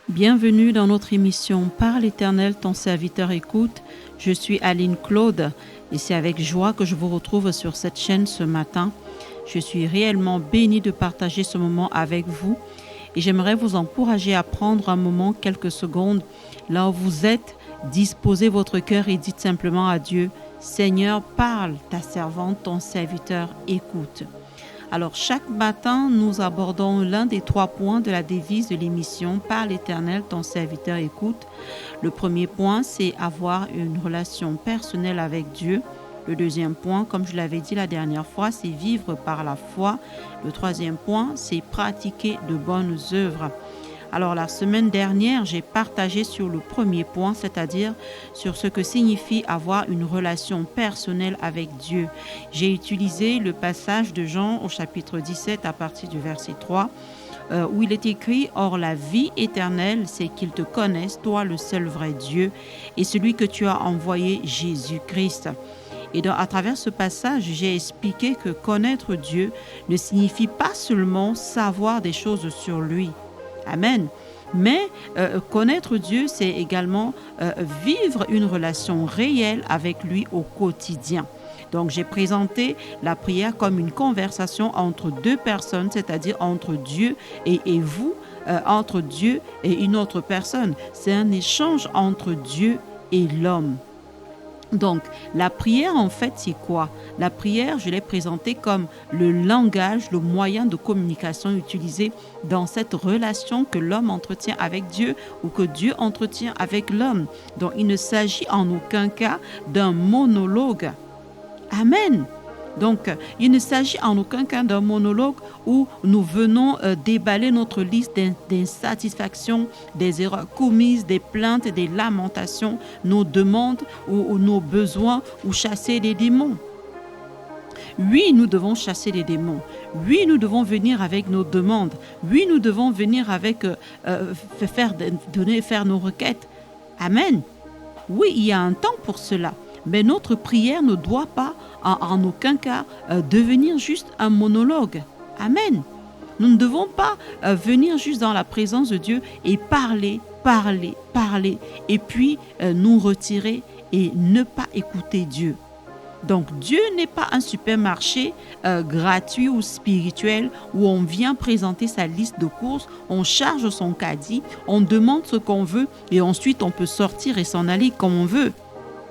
Bienvenue dans notre émission Par l'Éternel, ton serviteur écoute. Je suis Aline Claude et c'est avec joie que je vous retrouve sur cette chaîne ce matin. Je suis réellement bénie de partager ce moment avec vous et j'aimerais vous encourager à prendre un moment, quelques secondes, là où vous êtes, disposez votre cœur et dites simplement à Dieu, Seigneur, parle, ta servante, ton serviteur écoute. Alors, chaque matin, nous abordons l'un des 3 points de la devise de l'émission « Par l'Éternel, ton serviteur écoute ». Le premier point, c'est avoir une relation personnelle avec Dieu. Le deuxième point, comme je l'avais dit la dernière fois, c'est vivre par la foi. Le troisième point, c'est pratiquer de bonnes œuvres. Alors, la semaine dernière, j'ai partagé sur le premier point, c'est-à-dire sur ce que signifie avoir une relation personnelle avec Dieu. J'ai utilisé le passage de Jean au chapitre 17 à partir du verset 3, où il est écrit « Or la vie éternelle, c'est qu'ils te connaissent, toi le seul vrai Dieu, et celui que tu as envoyé, Jésus-Christ. » Et à travers ce passage, j'ai expliqué que connaître Dieu ne signifie pas seulement savoir des choses sur lui. Amen. Mais connaître Dieu, c'est également vivre une relation réelle avec lui au quotidien. Donc, j'ai présenté la prière comme une conversation entre 2 personnes, c'est-à-dire entre Dieu et vous, entre Dieu et une autre personne. C'est un échange entre Dieu et l'homme. Donc, la prière, en fait, c'est quoi? La prière, je l'ai présentée comme le langage, le moyen de communication utilisé dans cette relation que l'homme entretient avec Dieu ou que Dieu entretient avec l'homme. Donc, il ne s'agit en aucun cas d'un monologue. Amen. Donc, il ne s'agit en aucun cas d'un monologue où nous venons déballer notre liste d'insatisfactions, des erreurs commises, des plaintes, des lamentations, nos demandes ou nos besoins ou chasser des démons. Oui, nous devons chasser les démons. Oui, nous devons venir avec nos demandes. Oui, nous devons venir avec faire nos requêtes. Amen. Oui, il y a un temps pour cela. Mais notre prière ne doit pas en aucun cas devenir juste un monologue. Amen. Nous ne devons pas venir juste dans la présence de Dieu et parler, et puis nous retirer et ne pas écouter Dieu. Donc Dieu n'est pas un supermarché gratuit ou spirituel où on vient présenter sa liste de courses, on charge son caddie, on demande ce qu'on veut et ensuite on peut sortir et s'en aller comme on veut.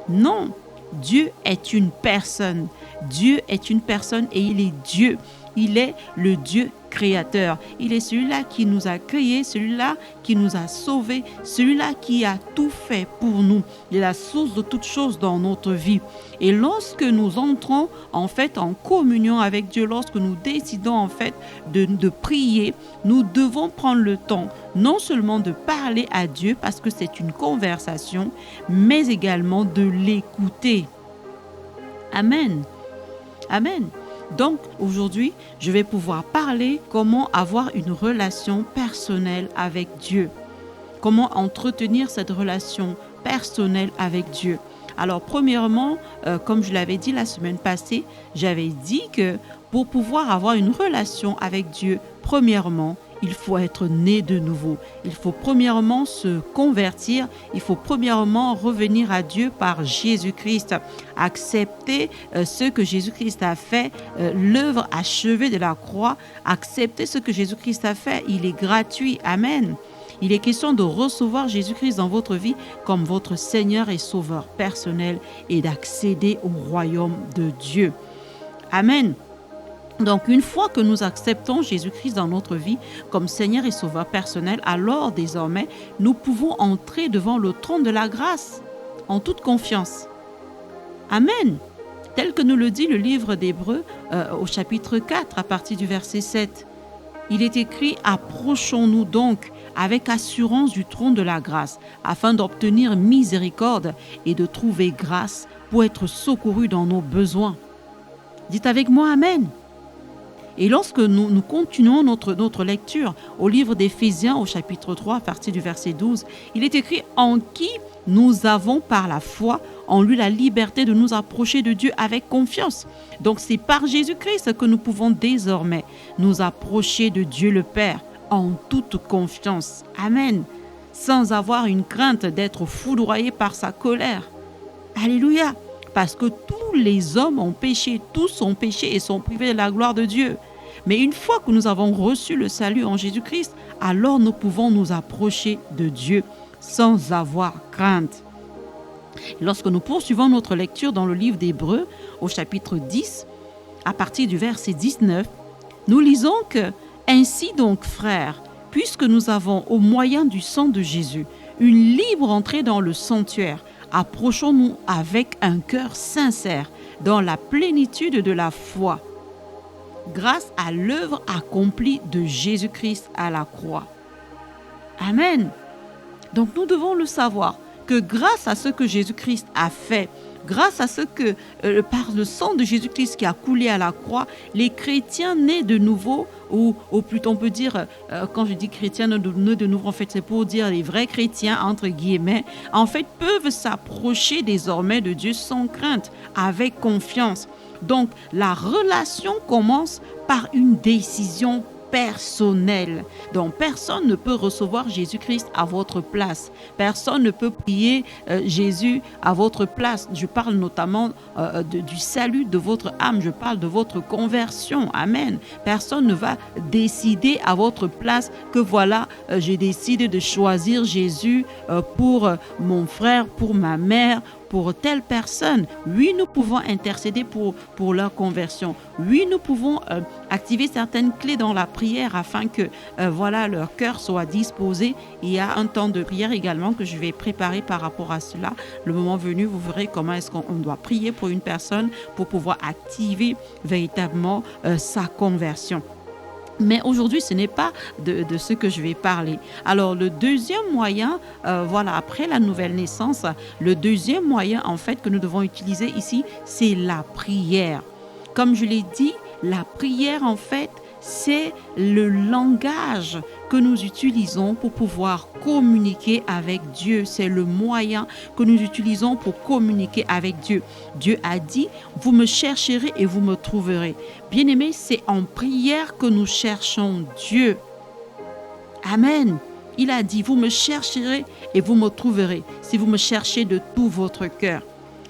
Non, Dieu est une personne. Dieu est une personne et il est Dieu. Il est le Dieu créateur. Il est celui-là qui nous a créés, celui-là qui nous a sauvés, celui-là qui a tout fait pour nous. Il est la source de toutes choses dans notre vie. Et lorsque nous entrons en fait en communion avec Dieu, lorsque nous décidons en fait de prier, nous devons prendre le temps non seulement de parler à Dieu parce que c'est une conversation, mais également de l'écouter. Amen. Amen. Donc, aujourd'hui, je vais pouvoir parler comment avoir une relation personnelle avec Dieu. Comment entretenir cette relation personnelle avec Dieu. Alors, premièrement, comme je l'avais dit la semaine passée, j'avais dit que pour pouvoir avoir une relation avec Dieu, premièrement, il faut être né de nouveau. Il faut premièrement se convertir. Il faut premièrement revenir à Dieu par Jésus-Christ. Accepter ce que Jésus-Christ a fait, l'œuvre achevée de la croix. Accepter ce que Jésus-Christ a fait. Il est gratuit. Amen. Il est question de recevoir Jésus-Christ dans votre vie comme votre Seigneur et Sauveur personnel et d'accéder au royaume de Dieu. Amen. Donc, une fois que nous acceptons Jésus-Christ dans notre vie comme Seigneur et Sauveur personnel, alors désormais, nous pouvons entrer devant le trône de la grâce en toute confiance. Amen. Tel que nous le dit le livre d'Hébreux au chapitre 4 à partir du verset 7. Il est écrit « Approchons-nous donc avec assurance du trône de la grâce afin d'obtenir miséricorde et de trouver grâce pour être secourus dans nos besoins. » Dites avec moi « Amen ». Et lorsque nous continuons notre lecture au livre d'Éphésiens au chapitre 3 à partir du verset 12, il est écrit « En qui nous avons par la foi en lui la liberté de nous approcher de Dieu avec confiance. » Donc c'est par Jésus-Christ que nous pouvons désormais nous approcher de Dieu le Père en toute confiance. Amen. sans avoir une crainte d'être foudroyé par sa colère. Alléluia. Parce que tous les hommes ont péché, tous ont péché et sont privés de la gloire de Dieu. Mais une fois que nous avons reçu le salut en Jésus-Christ, alors nous pouvons nous approcher de Dieu sans avoir crainte. Et lorsque nous poursuivons notre lecture dans le livre d'Hébreux, au chapitre 10, à partir du verset 19, nous lisons que « Ainsi donc, frères, puisque nous avons, au moyen du sang de Jésus, une libre entrée dans le sanctuaire, approchons-nous avec un cœur sincère, dans la plénitude de la foi, grâce à l'œuvre accomplie de Jésus-Christ à la croix. » Amen. Donc nous devons le savoir, que grâce à ce que Jésus-Christ a fait, grâce à ce que, par le sang de Jésus-Christ qui a coulé à la croix, les chrétiens nés de nouveau, ou plutôt on peut dire, quand je dis chrétiens nés de nouveau, en fait c'est pour dire les vrais chrétiens, entre guillemets, en fait peuvent s'approcher désormais de Dieu sans crainte, avec confiance. Donc la relation commence par une décision personnel. Donc, personne ne peut recevoir Jésus-Christ à votre place. Personne ne peut prier Jésus à votre place. Je parle notamment du salut de votre âme. Je parle de votre conversion. Amen. Personne ne va décider à votre place que voilà, j'ai décidé de choisir Jésus pour mon frère, pour ma mère, pour telle personne. Oui, nous pouvons intercéder pour leur conversion. Oui, nous pouvons activer certaines clés dans la prière afin que voilà, leur cœur soit disposé. Il y a un temps de prière également que je vais préparer par rapport à cela. Le moment venu, vous verrez comment est-ce qu'on doit prier pour une personne pour pouvoir activer véritablement sa conversion. Mais aujourd'hui, ce n'est pas de ce que je vais parler. Alors, le deuxième moyen, voilà, après la nouvelle naissance, le deuxième moyen, en fait, que nous devons utiliser ici, c'est la prière. Comme je l'ai dit, la prière, en fait, c'est le langage que nous utilisons pour pouvoir communiquer avec Dieu. C'est le moyen que nous utilisons pour communiquer avec Dieu. Dieu a dit, vous me chercherez et vous me trouverez. Bien-aimés, c'est en prière que nous cherchons Dieu. Amen. Il a dit, vous me chercherez et vous me trouverez si vous me cherchez de tout votre cœur.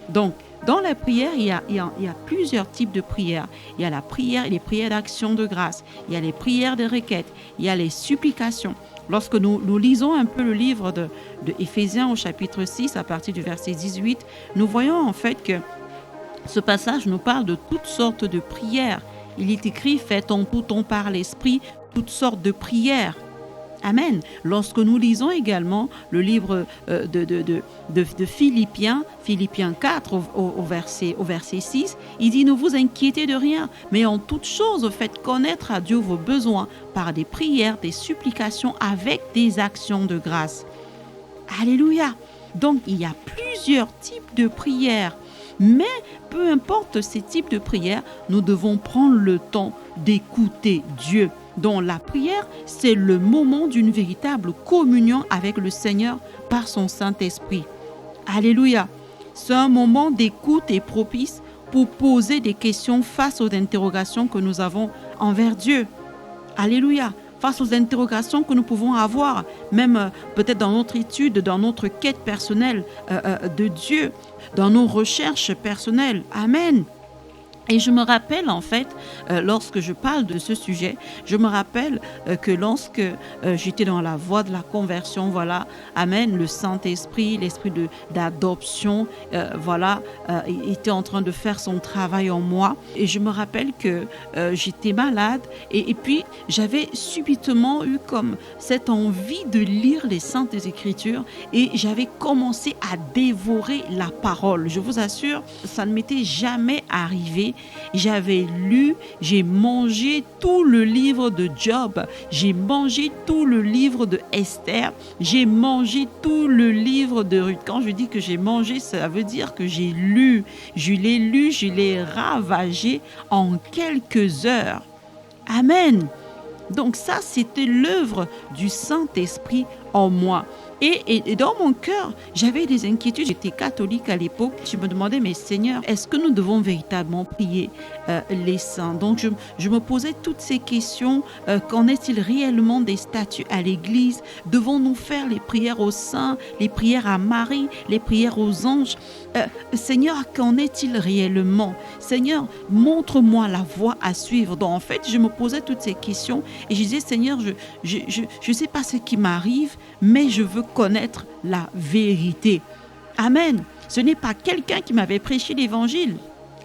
Donc, dans la prière, il y a plusieurs types de prières. Il y a la prière et les prières d'action de grâce. Il y a les prières de requête. Il y a les supplications. Lorsque nous lisons un peu le livre de Éphésiens au chapitre 6, à partir du verset 18, nous voyons en fait que ce passage nous parle de toutes sortes de prières. Il est écrit, faites en tout temps par l'Esprit toutes sortes de prières. Amen. Lorsque nous lisons également le livre de Philippiens 4 au verset 6, il dit, ne vous inquiétez de rien, mais en toute chose faites connaître à Dieu vos besoins par des prières, des supplications avec des actions de grâce. Alléluia. Donc il y a plusieurs types de prières, mais peu importe ces types de prières, nous devons prendre le temps d'écouter Dieu. Donc la prière, c'est le moment d'une véritable communion avec le Seigneur par son Saint-Esprit. Alléluia. C'est un moment d'écoute et propice pour poser des questions face aux interrogations que nous avons envers Dieu. Alléluia. Face aux interrogations que nous pouvons avoir, même peut-être dans notre étude, dans notre quête personnelle de Dieu, dans nos recherches personnelles. Amen. Et je me rappelle en fait, lorsque je parle de ce sujet, je me rappelle que lorsque j'étais dans la voie de la conversion, voilà, amen, le Saint-Esprit, l'esprit d'adoption, voilà, était en train de faire son travail en moi. Et je me rappelle que j'étais malade et puis j'avais subitement eu comme cette envie de lire les Saintes Écritures et j'avais commencé à dévorer la parole. Je vous assure, ça ne m'était jamais arrivé. J'avais lu, j'ai mangé tout le livre de Job, j'ai mangé tout le livre de Esther, j'ai mangé tout le livre de Ruth. Quand je dis que j'ai mangé, ça veut dire que j'ai lu. Je l'ai lu, je l'ai ravagé en quelques heures. Amen. Donc ça, c'était l'œuvre du Saint-Esprit en moi. Et dans mon cœur, j'avais des inquiétudes. J'étais catholique à l'époque. Je me demandais, mais Seigneur, est-ce que nous devons véritablement prier les saints? Donc, je me posais toutes ces questions. Qu'en est-il réellement des statuts à l'Église? Devons-nous faire les prières aux saints, les prières à Marie, les prières aux anges? Seigneur, qu'en est-il réellement? Seigneur, montre-moi la voie à suivre. Donc, en fait, je me posais toutes ces questions et je disais, Seigneur, je sais pas ce qui m'arrive, mais je veux connaître la vérité. Amen. Ce n'est pas quelqu'un qui m'avait prêché l'évangile.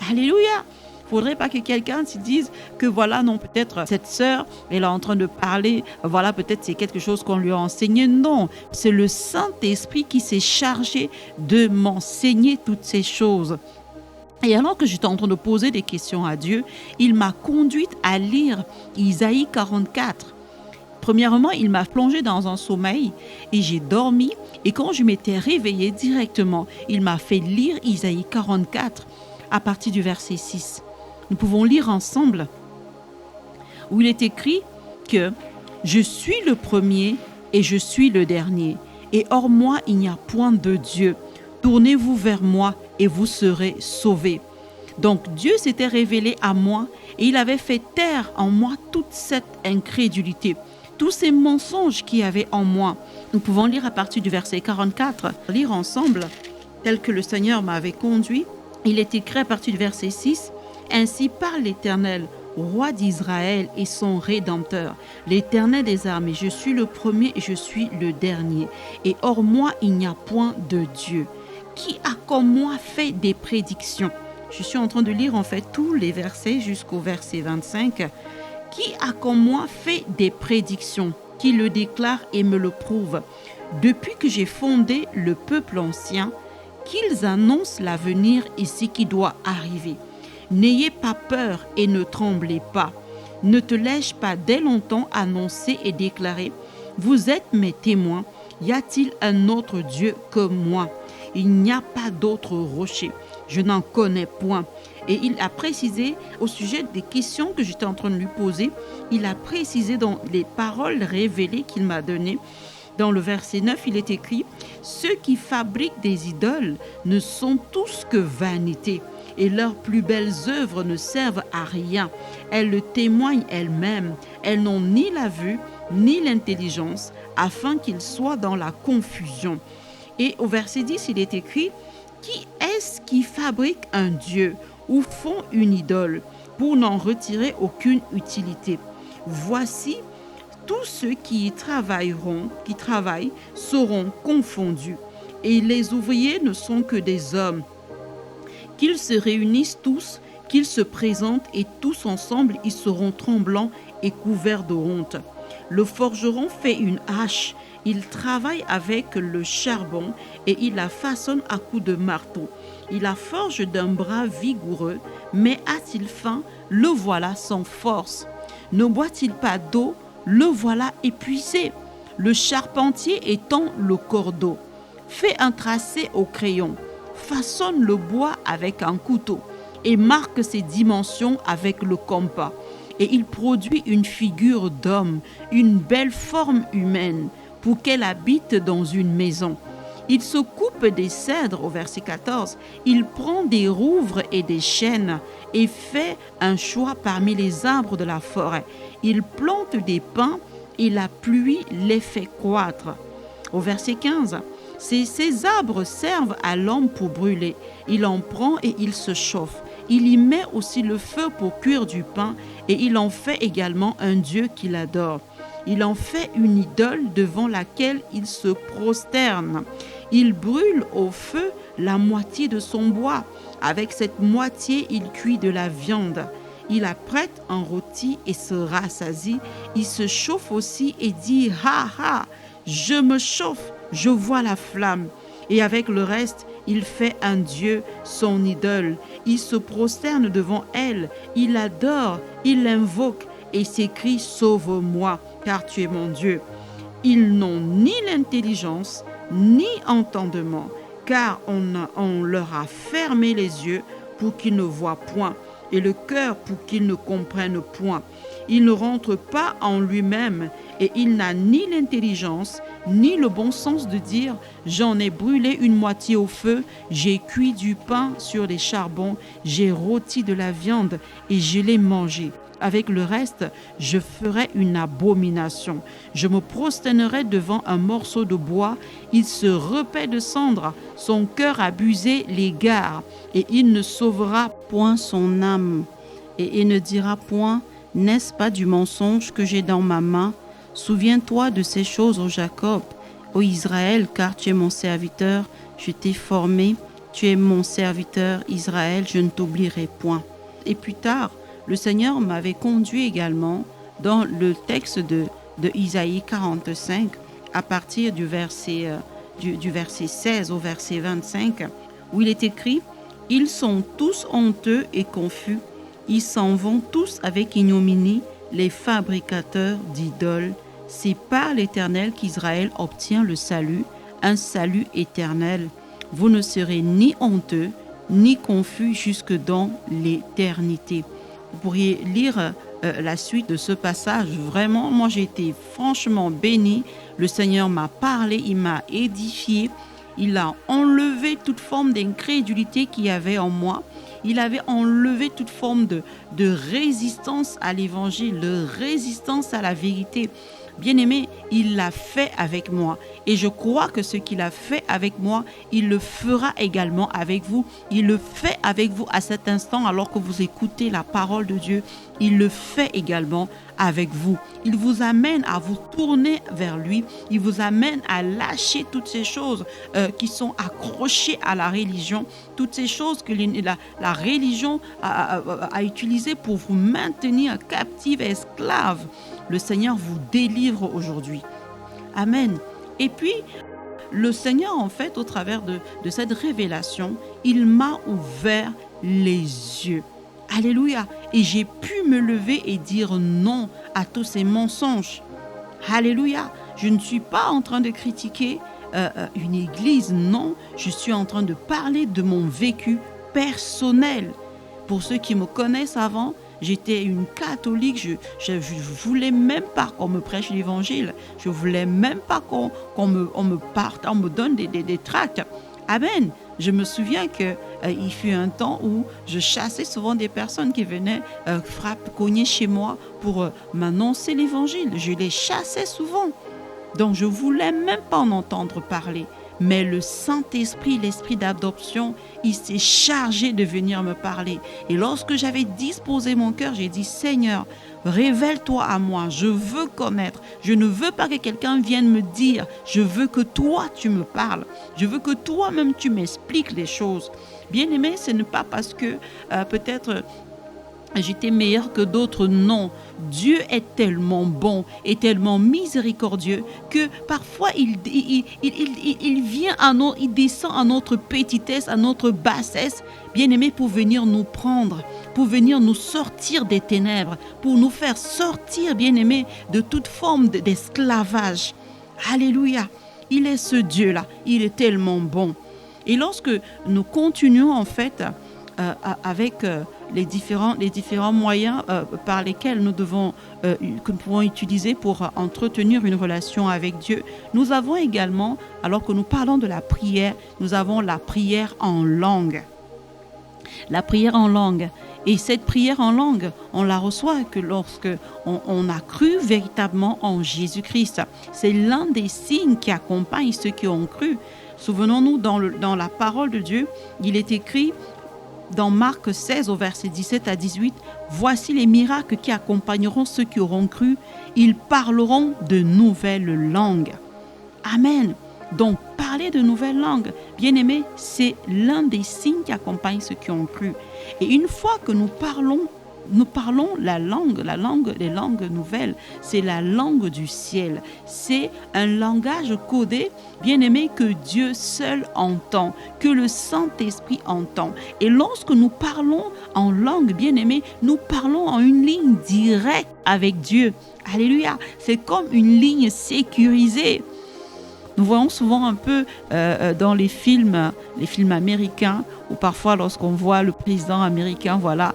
Alléluia. Il ne faudrait pas que quelqu'un se dise que voilà, non, peut-être cette sœur, elle est en train de parler, voilà, peut-être c'est quelque chose qu'on lui a enseigné. Non, c'est le Saint-Esprit qui s'est chargé de m'enseigner toutes ces choses. Et alors que j'étais en train de poser des questions à Dieu, il m'a conduite à lire Isaïe 44. Premièrement, il m'a plongé dans un sommeil et j'ai dormi. Et quand je m'étais réveillée directement, il m'a fait lire Isaïe 44 à partir du verset 6. Nous pouvons lire ensemble où il est écrit que « Je suis le premier et je suis le dernier. Et hors moi, il n'y a point de Dieu. Tournez-vous vers moi et vous serez sauvés. » Donc Dieu s'était révélé à moi et il avait fait taire en moi toute cette incrédulité, tous ces mensonges qu'il y avait en moi. Nous pouvons lire à partir du verset 44, lire ensemble, tel que le Seigneur m'avait conduit. Il est écrit à partir du verset 6, « Ainsi parle l'Éternel, roi d'Israël et son Rédempteur, l'Éternel des armées, je suis le premier et je suis le dernier. Et hors moi, il n'y a point de Dieu. Qui a comme moi fait des prédictions ?» Je suis en train de lire en fait tous les versets jusqu'au verset 25. « Qui a comme moi fait des prédictions, qui le déclare et me le prouve, depuis que j'ai fondé le peuple ancien, qu'ils annoncent l'avenir et ce qui doit arriver. N'ayez pas peur et ne tremblez pas. Ne te laisse pas dès longtemps annoncer et déclarer, vous êtes mes témoins, y a-t-il un autre Dieu que moi? Il n'y a pas d'autre rocher, je n'en connais point. » Et il a précisé au sujet des questions que j'étais en train de lui poser, il a précisé dans les paroles révélées qu'il m'a données. Dans le verset 9, il est écrit « Ceux qui fabriquent des idoles ne sont tous que vanité, et leurs plus belles œuvres ne servent à rien. Elles le témoignent elles-mêmes. Elles n'ont ni la vue, ni l'intelligence, afin qu'ils soient dans la confusion. » Et au verset 10, il est écrit « Qui est-ce qui fabrique un Dieu ou font une idole pour n'en retirer aucune utilité? Voici, tous ceux qui travaillent seront confondus, et les ouvriers ne sont que des hommes. Qu'ils se réunissent tous, qu'ils se présentent, et tous ensemble ils seront tremblants et couverts de honte. Le forgeron fait une hache, il travaille avec le charbon et il la façonne à coups de marteau. Il la forge d'un bras vigoureux, mais a-t-il faim? Le voilà sans force. Ne boit-il pas d'eau? Le voilà épuisé. Le charpentier étend le cordeau, fait un tracé au crayon, façonne le bois avec un couteau et marque ses dimensions avec le compas. Et il produit une figure d'homme, une belle forme humaine, pour qu'elle habite dans une maison. Il se coupe des cèdres, au verset 14, il prend des rouvres et des chênes et fait un choix parmi les arbres de la forêt. Il plante des pins et la pluie les fait croître. Au verset 15, ces arbres servent à l'homme pour brûler. Il en prend et il se chauffe. Il y met aussi le feu pour cuire du pain et il en fait également un Dieu qu'il adore. Il en fait une idole devant laquelle il se prosterne. Il brûle au feu la moitié de son bois. Avec cette moitié, il cuit de la viande. Il apprête un rôti et se rassasie. Il se chauffe aussi et dit « Ha ha, je me chauffe, je vois la flamme. » Et avec le reste, il fait un Dieu, son idole. Il se prosterne devant elle, il l'adore, il l'invoque et s'écrie « Sauve-moi, car tu es mon Dieu. » Ils n'ont ni l'intelligence, ni entendement, car on leur a fermé les yeux pour qu'ils ne voient point, et le cœur pour qu'ils ne comprennent point. Il ne rentre pas en lui-même et il n'a ni l'intelligence ni le bon sens de dire « J'en ai brûlé une moitié au feu, j'ai cuit du pain sur les charbons, j'ai rôti de la viande et je l'ai mangé. Avec le reste, je ferai une abomination. Je me prosternerai devant un morceau de bois, il se repaît de cendres, son cœur abusé l'égare, et il ne sauvera point son âme. Et il ne dira point, n'est-ce pas du mensonge que j'ai dans ma main? Souviens-toi de ces choses, ô Jacob, ô Israël, car tu es mon serviteur, je t'ai formé, tu es mon serviteur, Israël, je ne t'oublierai point. » Et plus tard, le Seigneur m'avait conduit également dans le texte de Isaïe 45, à partir du verset 16 au verset 25, où il est écrit « Ils sont tous honteux et confus, ils s'en vont tous avec ignominie, les fabricateurs d'idoles. C'est par l'Éternel qu'Israël obtient le salut, un salut éternel. Vous ne serez ni honteux, ni confus jusque dans l'éternité. » Vous pourriez lire la suite de ce passage. Vraiment, moi j'ai été franchement bénie. Le Seigneur m'a parlé, il m'a édifié. Il a enlevé toute forme d'incrédulité qu'il y avait en moi. Il avait enlevé toute forme de résistance à l'évangile, de résistance à la vérité. Bien-aimé, il l'a fait avec moi. Et je crois que ce qu'il a fait avec moi, il le fera également avec vous. Il le fait avec vous à cet instant alors que vous écoutez la parole de Dieu. Il le fait également avec vous. Il vous amène à vous tourner vers lui. Il vous amène à lâcher toutes ces choses qui sont accrochées à la religion. Toutes ces choses que la religion a utilisées pour vous maintenir captive et esclave. Le Seigneur vous délivre aujourd'hui. Amen. Et puis, le Seigneur, en fait, au travers de cette révélation, il m'a ouvert les yeux. Alléluia. Et j'ai pu me lever et dire non à tous ces mensonges. Alléluia. Je ne suis pas en train de critiquer une église, non. Je suis en train de parler de mon vécu personnel. Pour ceux qui me connaissent avant, j'étais une catholique, je voulais même pas qu'on me prêche l'évangile. Je voulais même pas qu'on me donne des tracts. Amen. Je me souviens qu'il fut un temps où je chassais souvent des personnes qui venaient cogner chez moi pour m'annoncer l'évangile. Je les chassais souvent. Donc je voulais même pas en entendre parler. Mais le Saint-Esprit, l'Esprit d'adoption, il s'est chargé de venir me parler. Et lorsque j'avais disposé mon cœur, j'ai dit, Seigneur, révèle-toi à moi, je veux connaître. Je ne veux pas que quelqu'un vienne me dire, je veux que toi, tu me parles. Je veux que toi-même, tu m'expliques les choses. Bien-aimé, ce n'est pas parce que peut-être j'étais meilleur que d'autres, non. Dieu est tellement bon et tellement miséricordieux que parfois il vient il descend à notre petitesse, à notre bassesse, bien-aimé, pour venir nous prendre, pour venir nous sortir des ténèbres, pour nous faire sortir, bien-aimé, de toute forme d'esclavage. Alléluia. Il est ce Dieu-là, il est tellement bon. Et lorsque nous continuons en fait avec les différents moyens par lesquels que nous pouvons utiliser pour entretenir une relation avec Dieu. Nous avons également, alors que nous parlons de la prière, nous avons la prière en langue. La prière en langue. Et cette prière en langue, on la reçoit que lorsque on a cru véritablement en Jésus-Christ. C'est l'un des signes qui accompagnent ceux qui ont cru. Souvenons-nous, dans la parole de Dieu, il est écrit dans Marc 16 au verset 17 à 18, « Voici les miracles qui accompagneront ceux qui auront cru. Ils parleront de nouvelles langues. » Amen. Donc, parler de nouvelles langues, bien aimé, c'est l'un des signes qui accompagnent ceux qui ont cru. Et une fois que nous parlons les langues nouvelles, c'est la langue du ciel. C'est un langage codé, bien aimé, que Dieu seul entend, que le Saint-Esprit entend. Et lorsque nous parlons en langue, bien aimé, nous parlons en une ligne directe avec Dieu. Alléluia. C'est comme une ligne sécurisée. Nous voyons souvent un peu dans les films américains, ou parfois lorsqu'on voit le président américain, voilà,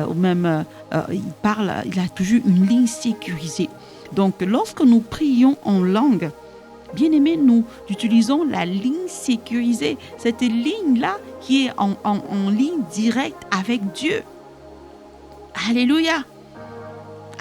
ou même il a toujours une ligne sécurisée. Donc, lorsque nous prions en langue, bien aimé, nous utilisons la ligne sécurisée, cette ligne-là qui est en ligne directe avec Dieu. Alléluia!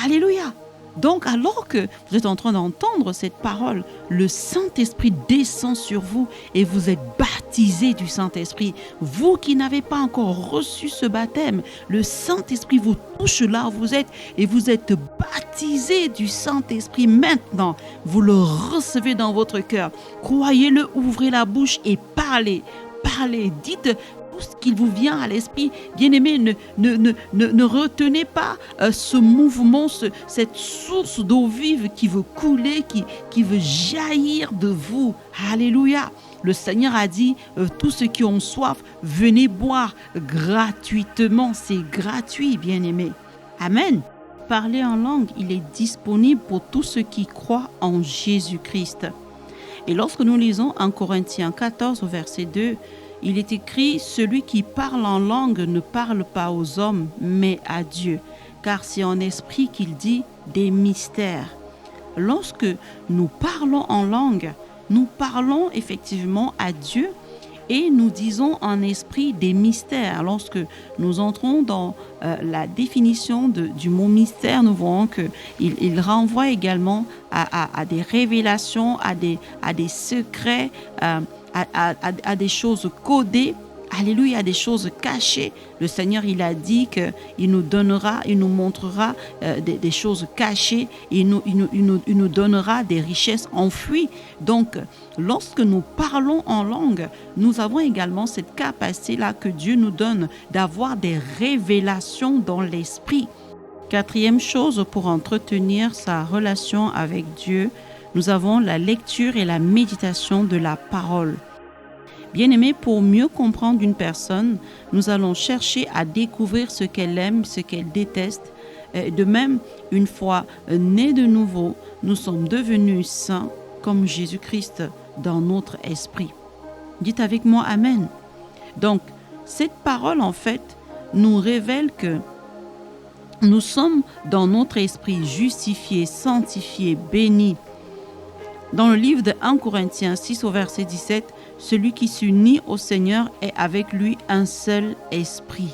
Alléluia! Donc, alors que vous êtes en train d'entendre cette parole, le Saint-Esprit descend sur vous et vous êtes baptisés du Saint-Esprit. Vous qui n'avez pas encore reçu ce baptême, le Saint-Esprit vous touche là où vous êtes et vous êtes baptisés du Saint-Esprit. Maintenant, vous le recevez dans votre cœur. Croyez-le, ouvrez la bouche et parlez. Parlez, dites tout ce qui vous vient à l'esprit. Bien-aimés, ne retenez pas ce mouvement, cette source d'eau vive qui veut couler, qui veut jaillir de vous. Alléluia. Le Seigneur a dit, tous ceux qui ont soif, venez boire gratuitement. C'est gratuit, bien-aimés. Amen. Parler en langue, il est disponible pour tous ceux qui croient en Jésus-Christ. Et lorsque nous lisons en Corinthiens 14, au verset 2, il est écrit « Celui qui parle en langue ne parle pas aux hommes, mais à Dieu, car c'est en esprit qu'il dit des mystères. » Lorsque nous parlons en langue, nous parlons effectivement à Dieu et nous disons en esprit des mystères. Lorsque nous entrons dans la définition du mot mystère, nous voyons qu'il renvoie également à des révélations, à des secrets, à des choses codées. Alléluia, à des choses cachées. Le Seigneur, il a dit qu'il nous donnera, il nous montrera des choses cachées, il nous donnera des richesses enfouies. Donc, lorsque nous parlons en langue, nous avons également cette capacité-là que Dieu nous donne d'avoir des révélations dans l'esprit. Quatrième chose, pour entretenir sa relation avec Dieu, nous avons la lecture et la méditation de la parole. Bien-aimés, pour mieux comprendre une personne, nous allons chercher à découvrir ce qu'elle aime, ce qu'elle déteste. De même, une fois nés de nouveau, nous sommes devenus saints comme Jésus-Christ dans notre esprit. Dites avec moi Amen. Donc, cette parole, en fait, nous révèle que nous sommes dans notre esprit justifiés, sanctifiés, bénis. Dans le livre de 1 Corinthiens 6 au verset 17, celui qui s'unit au Seigneur est avec lui un seul esprit.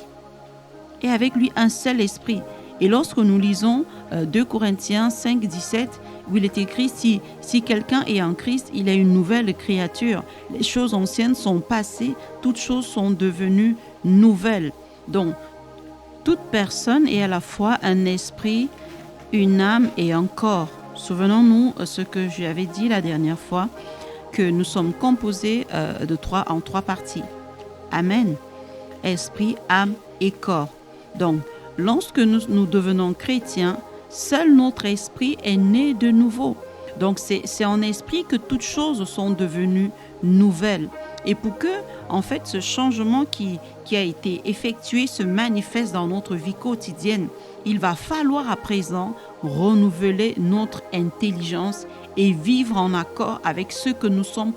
Et avec lui un seul esprit. Et lorsque nous lisons 2 Corinthiens 5, 17, où il est écrit, si quelqu'un est en Christ, il est une nouvelle créature. Les choses anciennes sont passées, toutes choses sont devenues nouvelles. Donc, toute personne est à la fois un esprit, une âme et un corps. Souvenons-nous ce que j'avais dit la dernière fois, que nous sommes composés en trois parties. Amen. Esprit, âme et corps. Donc, lorsque nous devenons chrétiens, seul notre esprit est né de nouveau. Donc, c'est en esprit que toutes choses sont devenues nouvelles. Et pour que, en fait, ce changement qui a été effectué se manifeste dans notre vie quotidienne, il va falloir à présent renouveler notre intelligence et vivre en accord avec ce que nous sommes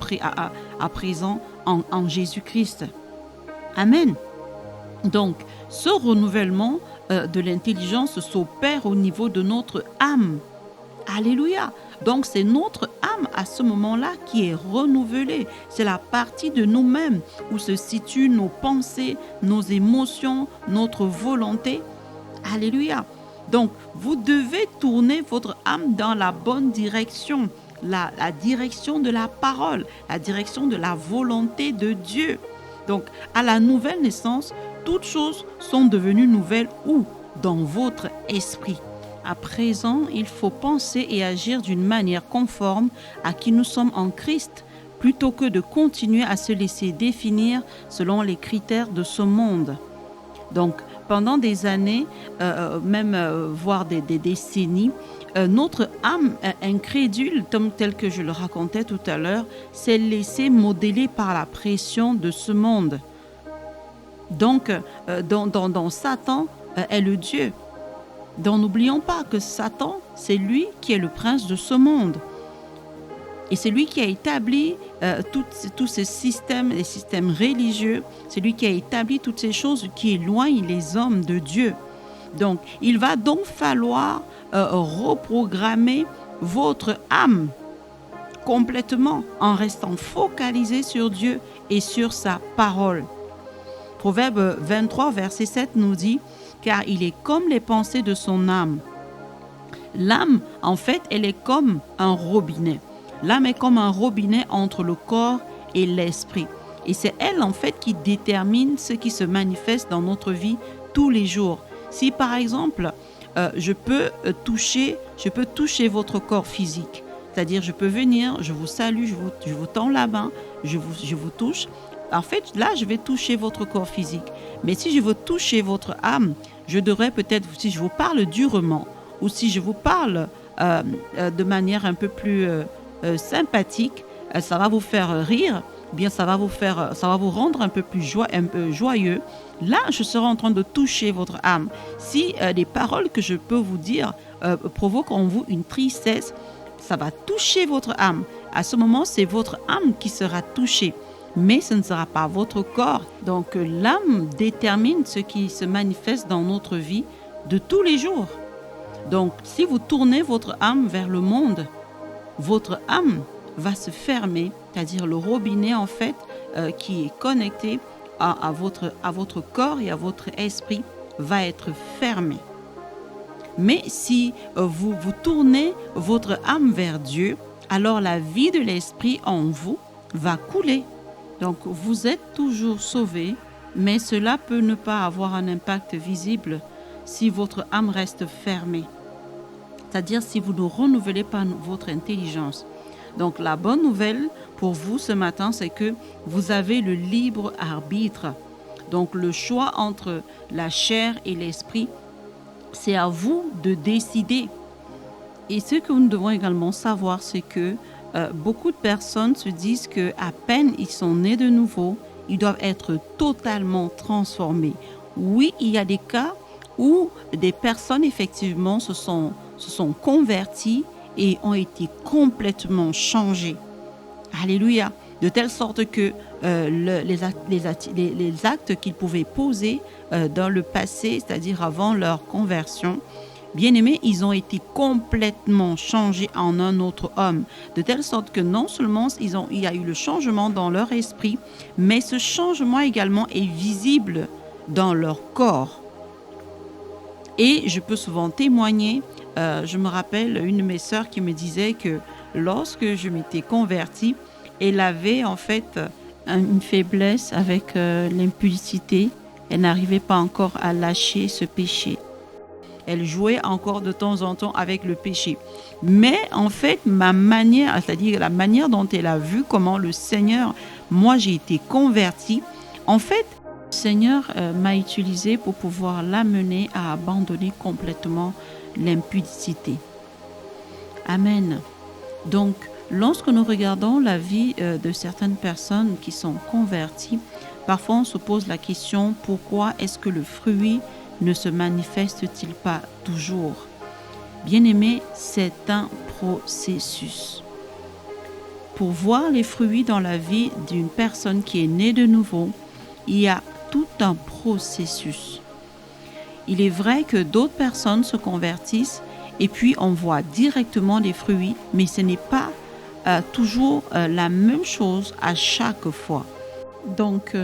à présent en Jésus-Christ. Amen. Donc, ce renouvellement de l'intelligence s'opère au niveau de notre âme. Alléluia. Donc, c'est notre âme à ce moment-là qui est renouvelée. C'est la partie de nous-mêmes où se situent nos pensées, nos émotions, notre volonté. Alléluia. Donc, vous devez tourner votre âme dans la bonne direction, la direction de la parole, la direction de la volonté de Dieu. Donc, à la nouvelle naissance, toutes choses sont devenues nouvelles où? Dans votre esprit. À présent, il faut penser et agir d'une manière conforme à qui nous sommes en Christ, plutôt que de continuer à se laisser définir selon les critères de ce monde. Donc, pendant des années, voire des décennies, notre âme incrédule, tel que je le racontais tout à l'heure, s'est laissée modeler par la pression de ce monde. Donc, dans Satan est le Dieu. Donc, n'oublions pas que Satan, c'est lui qui est le prince de ce monde. Et c'est lui qui a établi tous ces systèmes, les systèmes religieux. C'est lui qui a établi toutes ces choses qui éloignent les hommes de Dieu. Donc, il va donc falloir reprogrammer votre âme complètement en restant focalisé sur Dieu et sur sa parole. Proverbe 23, verset 7 nous dit « Car il est comme les pensées de son âme ». L'âme, en fait, elle est comme un robinet. L'âme est comme un robinet entre le corps et l'esprit. Et c'est elle, en fait, qui détermine ce qui se manifeste dans notre vie tous les jours. Si, par exemple, je peux toucher votre corps physique, c'est-à-dire je peux venir, je vous salue, je vous tends la main, je vous touche. En fait, là, je vais toucher votre corps physique. Mais si je veux toucher votre âme, je devrais peut-être, si je vous parle durement, ou si je vous parle de manière un peu plus sympathique, ça va vous faire rire, bien ça va vous rendre un peu plus joyeux. Là, je serai en train de toucher votre âme. Si les paroles que je peux vous dire provoquent en vous une tristesse, ça va toucher votre âme. À ce moment, c'est votre âme qui sera touchée, mais ce ne sera pas votre corps. Donc, l'âme détermine ce qui se manifeste dans notre vie de tous les jours. Donc, si vous tournez votre âme vers le monde, votre âme va se fermer, c'est-à-dire le robinet, en fait, qui est connecté à votre corps et à votre esprit, va être fermé. Mais si vous tournez votre âme vers Dieu, alors la vie de l'esprit en vous va couler. Donc, vous êtes toujours sauvés, mais cela peut ne pas avoir un impact visible si votre âme reste fermée. C'est-à-dire si vous ne renouvelez pas votre intelligence. Donc, la bonne nouvelle pour vous ce matin, c'est que vous avez le libre arbitre. Donc, le choix entre la chair et l'esprit, c'est à vous de décider. Et ce que nous devons également savoir, c'est que beaucoup de personnes se disent qu'à peine ils sont nés de nouveau, ils doivent être totalement transformés. Oui, il y a des cas où des personnes effectivement se sont converties et ont été complètement changées. Alléluia. De telle sorte que les actes qu'ils pouvaient poser dans le passé, c'est-à-dire avant leur conversion, bien aimés, ils ont été complètement changés en un autre homme. De telle sorte que non seulement il y a eu le changement dans leur esprit, mais ce changement également est visible dans leur corps. Et je peux souvent témoigner, je me rappelle une de mes sœurs qui me disait que lorsque je m'étais convertie, elle avait en fait une faiblesse avec l'impudicité. Elle n'arrivait pas encore à lâcher ce péché. Elle jouait encore de temps en temps avec le péché. Mais en fait, c'est-à-dire la manière dont elle a vu comment le Seigneur, moi j'ai été convertie, en fait, le Seigneur m'a utilisée pour pouvoir l'amener à abandonner complètement l'impudicité. Amen. Donc, lorsque nous regardons la vie de certaines personnes qui sont converties, parfois on se pose la question, pourquoi est-ce que le fruit ne se manifeste-t-il pas toujours? Bien-aimé, c'est un processus. Pour voir les fruits dans la vie d'une personne qui est née de nouveau, il y a tout un processus. Il est vrai que d'autres personnes se convertissent et puis on voit directement les fruits, mais ce n'est pas toujours la même chose à chaque fois. Donc,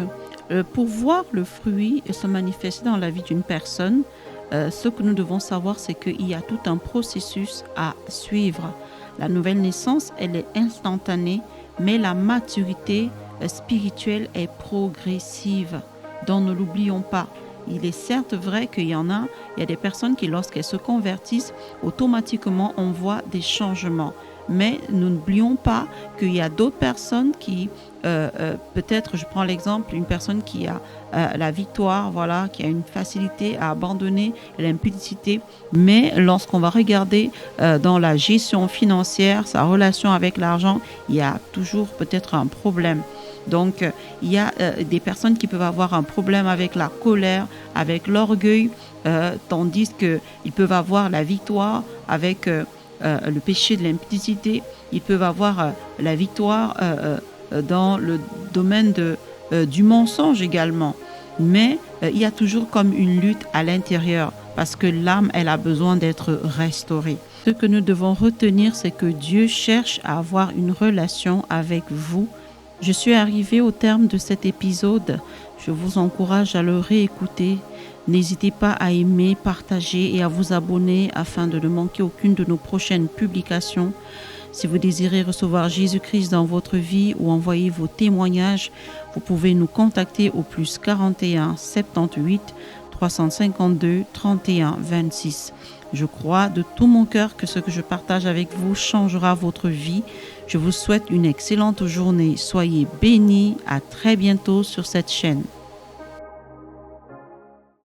pour voir le fruit se manifester dans la vie d'une personne, ce que nous devons savoir, c'est qu'il y a tout un processus à suivre. La nouvelle naissance, elle est instantanée, mais la maturité spirituelle est progressive. Donc, ne l'oublions pas. Il est certes vrai qu'il y a des personnes qui, lorsqu'elles se convertissent, automatiquement, on voit des changements. Mais nous n'oublions pas qu'il y a d'autres personnes qui, peut-être, je prends l'exemple, une personne qui a la victoire, voilà, qui a une facilité à abandonner l'impudicité. Mais lorsqu'on va regarder dans la gestion financière, sa relation avec l'argent, il y a toujours peut-être un problème. Donc, il y a des personnes qui peuvent avoir un problème avec la colère, avec l'orgueil, tandis qu'ils peuvent avoir la victoire avec le péché de l'impudicité, ils peuvent avoir la victoire dans le domaine du mensonge également. Mais il y a toujours comme une lutte à l'intérieur parce que l'âme, elle a besoin d'être restaurée. Ce que nous devons retenir, c'est que Dieu cherche à avoir une relation avec vous. Je suis arrivée au terme de cet épisode. Je vous encourage à le réécouter. N'hésitez pas à aimer, partager et à vous abonner afin de ne manquer aucune de nos prochaines publications. Si vous désirez recevoir Jésus-Christ dans votre vie ou envoyer vos témoignages, vous pouvez nous contacter au plus 41 78 352 31 26. Je crois de tout mon cœur que ce que je partage avec vous changera votre vie. Je vous souhaite une excellente journée. Soyez bénis. À très bientôt sur cette chaîne.